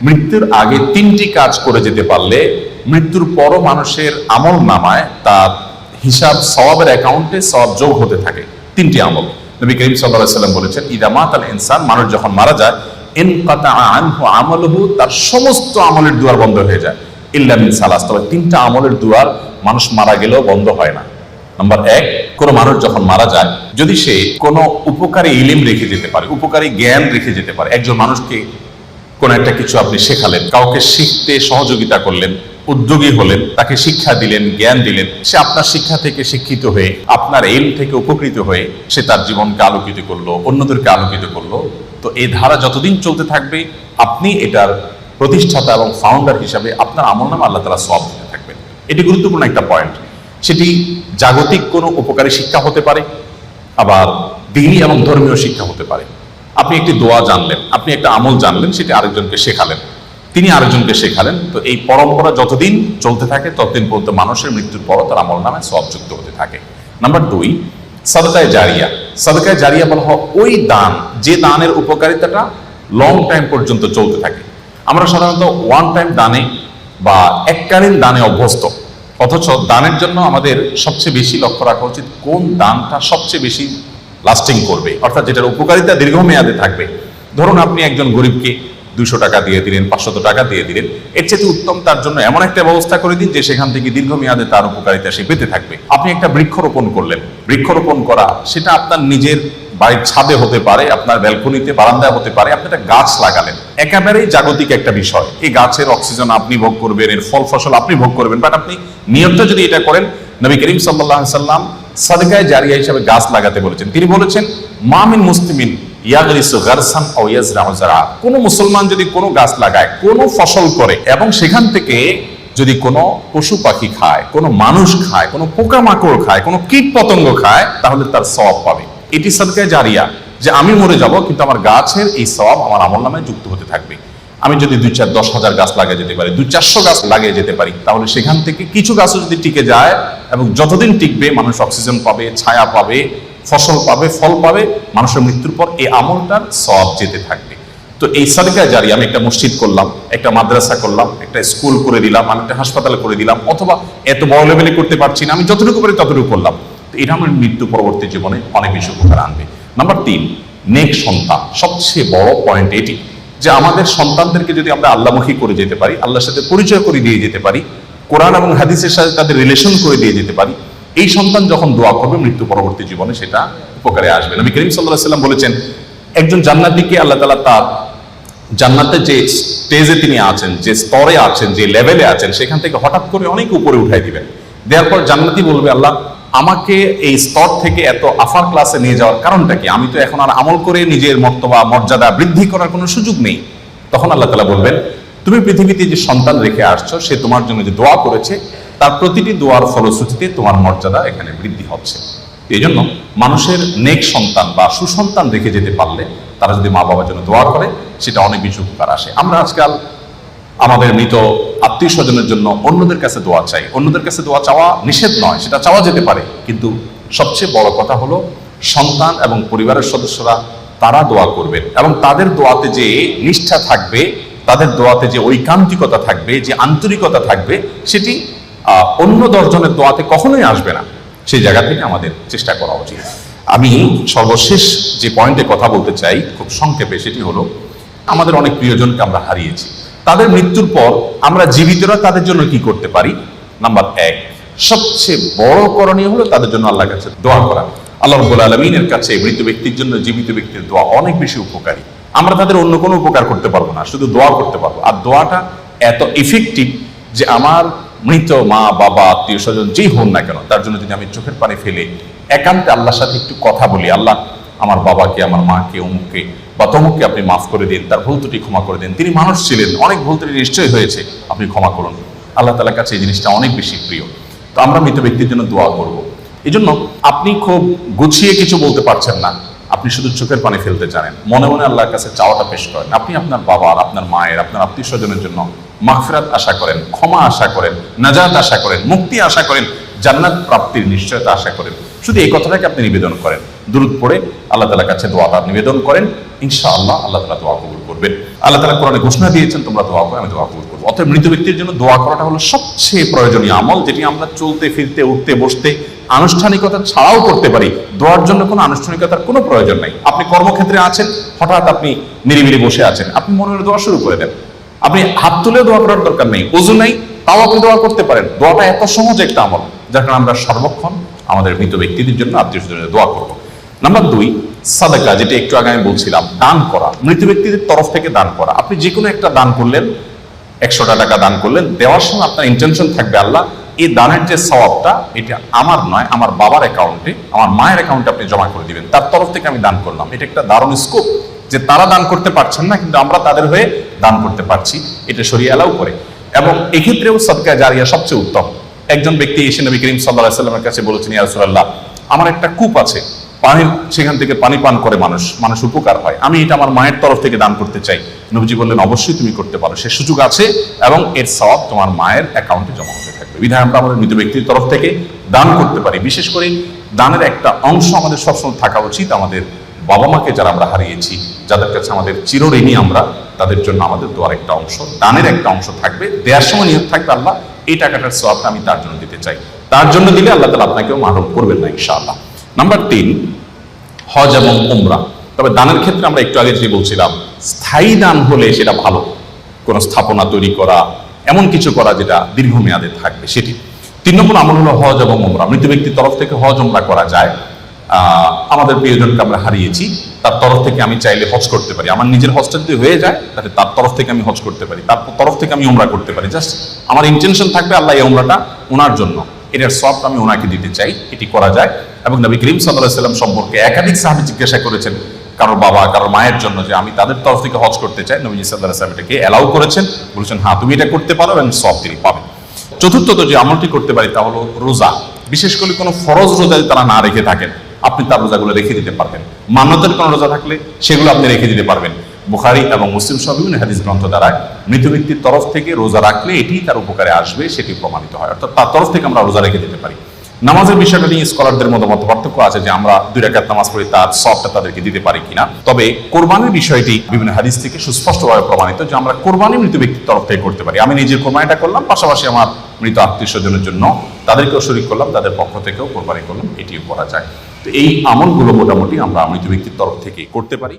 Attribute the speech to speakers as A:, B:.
A: মৃত্যুর আগে তিনটি কাজ করে যেতে পারলে মৃত্যুর পরও মানুষের আমল নামায় তার হিসাব সওয়াবের অ্যাকাউন্টে সওয়াব যোগ হতে থাকে। তিনটি আমল নবী করিম সাল্লাল্লাহু আলাইহি ওয়াসাল্লাম বলেছেন, ইদা মাতাল ইনসান, মানুষ যখন মারা যায়, ইনকাতা আনহু আমালুহু, তার সমস্ত আমলের দুয়ার বন্ধ হয়ে যায়, ইল্লা মিন সালাস, তবে তিনটা আমলের দুয়ার মানুষ মারা গেলেও বন্ধ হয় না। নাম্বার এক, কোন মানুষ যখন মারা যায়, যদি সে কোনো উপকারী ইলম রেখে যেতে পারে, উপকারী জ্ঞান রেখে যেতে পারে। একজন মানুষকে কোন একটা কিছু আপনি শেখালেন, কাউকে শিখতে সহযোগিতা করলেন, উদ্যোগী হলেন, তাকে শিক্ষা দিলেন, জ্ঞান দিলেন, সে আপনার শিক্ষা থেকে শিক্ষিত হয়ে, আপনার এলম থেকে উপকৃত হয়ে সে তার জীবনকে আলোকিত করলো, অন্যদেরকে আলোকিত করলো, তো এই ধারা যতদিন চলতে থাকবে আপনি এটার প্রতিষ্ঠাতা এবং ফাউন্ডার হিসাবে আপনার আমলনামা আল্লাহ তাআলা সওয়াব দিতে থাকবেন। এটি গুরুত্বপূর্ণ একটা পয়েন্ট। সেটি জাগতিক কোনো উপকারী শিক্ষা হতে পারে, আবার দ্বীনি এবং ধর্মীয় শিক্ষা হতে পারে। আপনি একটি দোয়া জানলেন, আপনি একটা আমল জানলেন, সেটি আরেকজনকে শেখালেন, তিনি আরেকজনকে শেখালেন, তো এই পরম্পরা যতদিন চলতে থাকে ততদিন পর্যন্ত মানুষের মৃত্যুর পর তার আমল নামে সওয়াব যুক্ত হতে থাকে। নাম্বার দুই, সাদকায়ে জারিয়া। সাদকায়ে জারিয়া বলা হয় ওই দান, যে দানের উপকারিতাটা লং টাইম পর্যন্ত চলতে থাকে। আমরা সাধারণত ওয়ান টাইম দানে বা এককালীন দানে অভ্যস্ত, অথচ দানের জন্য আমাদের সবচেয়ে বেশি লক্ষ্য রাখা উচিত কোন দানটা সবচেয়ে বেশি লাস্টিং করবে, অর্থাৎ যেটার উপকারিতা দীর্ঘমেয়াদে থাকবে। ধরুন আপনি একজন গরিবকে 200 টাকা দিয়ে দিলেন, 500 টাকা দিয়ে দিলেন, এর চেয়ে উত্তম তার জন্য এমন একটা ব্যবস্থা করে দিন যে সেখান থেকে দীর্ঘমেয়াদে তার উপকারিতা সে পেতে থাকবে। আপনি একটা বৃক্ষরোপণ করলেন, বৃক্ষরোপণ করা সেটা আপনার নিজের বাড়ির ছাদে হতে পারে, আপনার ব্যালকনিতে, বারান্দায় হতে পারে, আপনি একটা গাছ লাগালেন, একেবারেই জাগতিক একটা বিষয়। এই গাছের অক্সিজেন আপনি ভোগ করবেন, এর ফল ফসল আপনি ভোগ করবেন, বাট আপনি নিয়তটা যদি এটা করেন, নবী করিম সাল্লাল্লাহু আলাইহি সাল্লাম সাদকায়ে জারিয়া হিসেবে গাছ লাগাতে বলেছেন। তিনি বলেছেন, মা মিন মুসলিমিন ইয়াগরিসু গারসান আও ইয়াজরাউ যারা, কোন মুসলমান যদি কোনো গাছ লাগায়, কোনো ফসল করে, এবং সেখান থেকে যদি কোনো পশু পাখি খায়, কোনো মানুষ খায়, কোনো পোকামাকড় খায়, কোনো কীট পতঙ্গ খায়, তাহলে তার সওয়াব পাবে। এটি সাদকায়ে জারিয়া, যে আমি মরে যাব কিন্তু আমার গাছের এই সওয়াব আমার আমলনামায় যুক্ত হতে থাকবে। আমি যদি 2-4-10,000 গাছ লাগিয়ে যেতে পারি, 200-400 গাছ লাগিয়ে যেতে পারি, তাহলে সেখান থেকে কিছু গাছও যদি টিকে যায়, এবং যতদিন টিকবে মানুষ অক্সিজেন পাবে, ছায়া পাবে, ফসল পাবে, ফল পাবে, মানুষের মৃত্যুর পর এই আমলটার সওয়াব যেতে থাকবে। তো এই সাদকায়ে জারিয়া, আমি একটা মসজিদ করলাম, একটা মাদ্রাসা করলাম, একটা স্কুল করে দিলাম, আমি একটা হাসপাতাল করে দিলাম, অথবা এত বড় লেভেলে করতে পারছি না, আমি যতটুকু পারি ততটুকু করলাম, তো এটা আমার মৃত্যু পরবর্তী জীবনে অনেক বেশি উপকার আনবে। নাম্বার 3, নেক সন্তান। সবচেয়ে বড় পয়েন্ট এটি যে আমাদের সন্তানদেরকে যদি আমরা আল্লাহমুখী করে যেতে পারি, আল্লাহর সাথে পরিচয় করে দিয়ে যেতে পারি, কোরআন এবং হাদিসের সাথে তাদের রিলেশন করে দিয়ে যেতে পারি, এই সন্তান যখন দোয়া করবে মৃত্যু পরবর্তী জীবনে সেটা উপকারে আসবে। নবী করিম সাল্লাল্লাহু আলাইহি সাল্লাম বলেছেন, একজন জান্নাতীকে আল্লাহ তাআলা তার জান্নাতে যে স্টেজে তিনি আছেন, যে স্তরে আছেন, যে লেভেলে আছেন, সেখান থেকে হঠাৎ করে অনেক উপরে উঠাই দিবেন। দেওয়ার পর জান্নাতি বলবে, আল্লাহ আমাকে এই স্তর থেকে এত আফার ক্লাসে নিয়ে যাওয়ার কারণটা কি? আমি তো এখন আর আমল করে নিজের মর্তবা মর্যাদা বৃদ্ধি করার কোনো সুযোগ নেই। তখন আল্লাহ তাআলা বলবেন, তুমি পৃথিবীতে যে সন্তান রেখে আসছো, সে তোমার জন্য যে দোয়া করেছে, তার প্রতিটি দোয়ার ফলশ্রুতিতে তোমার মর্যাদা এখানে বৃদ্ধি হচ্ছে। এই জন্য মানুষের নেক সন্তান বা সুসন্তান রেখে যেতে পারলে, তারা যদি মা বাবার জন্য দোয়া করে, সেটা অনেক বেশি উপকার আসে। আমরা আজকাল আমাদের মৃত আত্মীয় স্বজনের জন্য অন্যদের কাছে দোয়া চাই। অন্যদের কাছে দোয়া চাওয়া নিষেধ নয়, সেটা চাওয়া যেতে পারে, কিন্তু সবচেয়ে বড় কথা হলো সন্তান এবং পরিবারের সদস্যরা তারা দোয়া করবেন, এবং তাদের দোয়াতে যে নিষ্ঠা থাকবে, তাদের দোয়াতে যে ঐকান্তিকতা থাকবে, যে আন্তরিকতা থাকবে, সেটি অন্য 10 জনের দোয়াতে কখনোই আসবে না। সেই জায়গা থেকে আমাদের চেষ্টা করা উচিত। আমি সর্বশেষ যে পয়েন্টে কথা বলতে চাই খুব সংক্ষেপে, সেটি হলো আমাদের অনেক প্রিয়জনকে আমরা হারিয়েছি। তাদের মৃত্যুর পর আমরা জীবিতরা তাদের জন্য কি করতে পারি? নাম্বার 1, সবচেয়ে বড় করণীয় হলো তাদের জন্য আল্লাহর কাছে দোয়া করা। আল্লাহ রাব্বুল আলামিনের কাছে মৃত ব্যক্তির জন্য জীবিত ব্যক্তির দোয়া অনেক বেশি উপকারী। আমরা তাদের অন্য কোনো উপকার করতে পারবো না, শুধু দোয়া করতে পারবো। আর দোয়াটা এত ইফেক্টিভ যে আমার মৃত মা বাবা আত্মীয় স্বজন যেই হন না কেন, তার জন্য যদি আমি চোখের পানি ফেলে একান্তে আল্লাহর সাথে একটু কথা বলি, আল্লাহ আমার বাবাকে, আমার মাকে, অমুককে বা তমুককে আপনি মাফ করে দিন, তার ভুল ত্রুটি ক্ষমা করে দিন, তিনি মানুষ ছিলেন, অনেক ভুল ত্রুটি নিশ্চয়ই হয়েছে, আপনি ক্ষমা করুন, আল্লাহ তাআলার কাছে এই জিনিসটা অনেক বেশি প্রিয়। তো আমরা মৃত ব্যক্তির জন্য দোয়া করব। এই জন্য আপনি খুব গুছিয়ে কিছু বলতে পারছেন না, আপনি শুধু চোখের পানি ফেলতে জানেন, মনে মনে আল্লাহর কাছে চাওয়াটা পেশ করেন। আপনি আপনার বাবার, আপনার মায়ের, আপনার আত্মীয় স্বজনের জন্য মাগফিরাত আশা করেন, ক্ষমা আশা করেন, নাজাত আশা করেন, মুক্তি আশা করেন, জান্নাত প্রাপ্তির নিশ্চয়তা আশা করেন। শুধু এই কথাটাকে আপনি নিবেদন করেন, দুরূদ পড়ে আল্লাহ তাআলার কাছে দোয়াটা নিবেদন করেন, ইনশাআল্লাহ আল্লাহ তাআলা দোয়া কবুল করবেন। আল্লাহ তাআলা কোরআনে ঘোষণা দিয়েছেন, তোমরা দোয়া করো, আমি দোয়া কবুল করবো। অতএব মৃত ব্যক্তির জন্য দোয়া করাটা হলো সবচেয়ে প্রয়োজনীয় আমল, যেটি আমরা চলতে ফিরতে উঠতে বসতে আনুষ্ঠানিকতা ছাড়াও করতে পারি। দোয়ার জন্য কোনো আনুষ্ঠানিকতার কোনো প্রয়োজন নাই। আপনি কর্মক্ষেত্রে আছেন, হঠাৎ আপনি নিরিবিলি বসে আছেন, আপনি মনে মনে দোয়া শুরু করে দেন। আপনি হাত তুলে দোয়া করার দরকার নেই, ওযু নাই, তাও আপনি দোয়া করতে পারেন। দোয়াটা এত সহজ একটা আমল, যার কারণে আমরা সর্বক্ষণ আমাদের মৃত ব্যক্তিদের জন্য, আত্মীয় স্বজনের দোয়া করবো। নাম্বার 2, সাদাকা, যেটা একটু আগে আমি বলছিলাম, দান করা, মৃত ব্যক্তিদের তরফ থেকে দান করা। আপনি যে কোনো একটা দান করলেন, 100টা টাকা দান করলেন, দেওয়ার সময় আপনার ইন্টেনশন থাকবে, আল্লাহ এই দানের যে সওয়াবটা, এটা আমার নয়, আমার বাবার অ্যাকাউন্টে, আমার মায়ের অ্যাকাউন্টে আপনি জমা করে দিবেন, তার তরফ থেকে আমি দান করলাম। এটা একটা দারুণ স্কোপ, যে তারা দান করতে পারছেন না, কিন্তু আমরা তাদের হয়ে দান করতে পারছি, এটা শরীয়ত এলাও করে। এবং এক্ষেত্রেও সাদকা জারিয়া সবচেয়ে উত্তম। একজন ব্যক্তি এসে নবী করিম সাল্লাল্লাহু আলাইহি ওয়াসাল্লামের কাছে বলেছেন, ইয়া রাসূলুল্লাহ, আমার একটা কূপ আছে, পানির, সেখান থেকে পানি পান করে মানুষ উপকার হয়, আমি এটা আমার মায়ের তরফ থেকে দান করতে চাই। নবীজি বললেন, অবশ্যই তুমি করতে পারো, সে সুযোগ আছে এবং এর সওয়াব তোমার মায়ের অ্যাকাউন্টে জমা হতে থাকবে। বিধায় আমরা আমাদের মৃত ব্যক্তির তরফ থেকে দান করতে পারি। বিশেষ করে দানের একটা অংশ আমাদের সবসময় থাকা উচিত আমাদের বাবা মাকে, যারা আমরা হারিয়েছি, যাদের কাছে আমাদের চিরঋণী আমরা, তাদের জন্য আমাদের দোয়ার একটা অংশ, দানের একটা অংশ থাকবে। দেওয়ার সময় নিয়ত থাকবে, আল্লাহ এই টাকাটার সওয়াবটা আমি তার জন্য দিতে চাই। তার জন্য দিলে আল্লাহ তাআলা আপনাকেও মাহরুম করবেন না ইনশাআল্লাহ। নাম্বার 3, হজ এবং উমরা। তবে দানের ক্ষেত্রে আমরা একটু আগে যে বলছিলাম, স্থায়ী দান হলে সেটা ভালো, কোন স্থাপনা তৈরি করা, এমন কিছু করা যেটা দীর্ঘমেয়াদে থাকবে, সেটি। 3 নম্বর আমল হলো হজ এবং উমরা। মৃত ব্যক্তির তরফ থেকে হজ উমরা করা যায়। আমাদের প্রিয়জনকে আমরা হারিয়েছি, তার তরফ থেকে আমি চাইলে হজ করতে পারি। আমার নিজের হজটা যদি হয়ে যায়, তাহলে তার তরফ থেকে আমি হজ করতে পারি, তার তরফ থেকে আমি উমরা করতে পারি। জাস্ট আমার ইন্টেনশন থাকবে, আল্লাহ এই উমরাটা ওনার জন্য, এটার সওয়াবটা আমি ওনাকে দিতে চাই, এটি করা যায়। এবং নবী করিম সাল্লাল্লাহু আলাইহি ওয়াসাল্লাম সম্পর্কে একাধিক সাহাবী জিজ্ঞাসা করেছেন কারোর বাবা, কারোর মায়ের জন্য, যে আমি তাদের তরফ থেকে হজ করতে চাই। নবী সাল্লাল্লাহু আলাইহি ওয়াসাল্লাম এটাকে অ্যালাউ করেছেন, বলেছেন হ্যাঁ তুমি এটা করতে পারো এবং সওয়াব তিনি পাবেন। চতুর্থত যে আমলটি করতে পারি তা হলো রোজা। বিশেষ করে কোনো ফরজ রোজা যদি তারা না রেখে থাকেন, আপনি তার রোজাগুলো রেখে দিতে পারবেন। মান্যতের কোনো রোজা থাকলে সেগুলো আপনি রেখে দিতে পারবেন। বুখারী এবং মুসলিম সহ বিভিন্ন হাদিস গ্রন্থ দ্বারা মৃত ব্যক্তির তরফ থেকে রোজা রাখলে এটি তার উপকারে আসবে, সেটি প্রমাণিত হয়। অর্থাৎ তার তরফ থেকে আমরা রোজা রেখে দিতে পারি। নামাজের বিষয়টা নিয়ে স্কলারদের মধ্যে পার্থক্য আছে, যে আমরা 2 রাকাত নামাজ পড়ি, তার সওয়াবটা তাদেরকে দিতে পারি কিনা। তবে কোরবানির বিষয়টি বিভিন্ন হাদিস থেকে সুস্পষ্টভাবে প্রমাণিত, যে আমরা কোরবানি মৃত ব্যক্তির তরফ থেকে করতে পারি। আমি নিজের কোরবানিটা করলাম, পাশাপাশি আমার মৃত আত্মীয় স্বজনের জন্য তাদেরকেও শরীক করলাম, তাদের পক্ষ থেকেও কোরবানি করলাম, এটিও করা যায়। তো এই আমলগুলো মোটামুটি আমরা মৃত ব্যক্তির তরফ থেকে করতে পারি।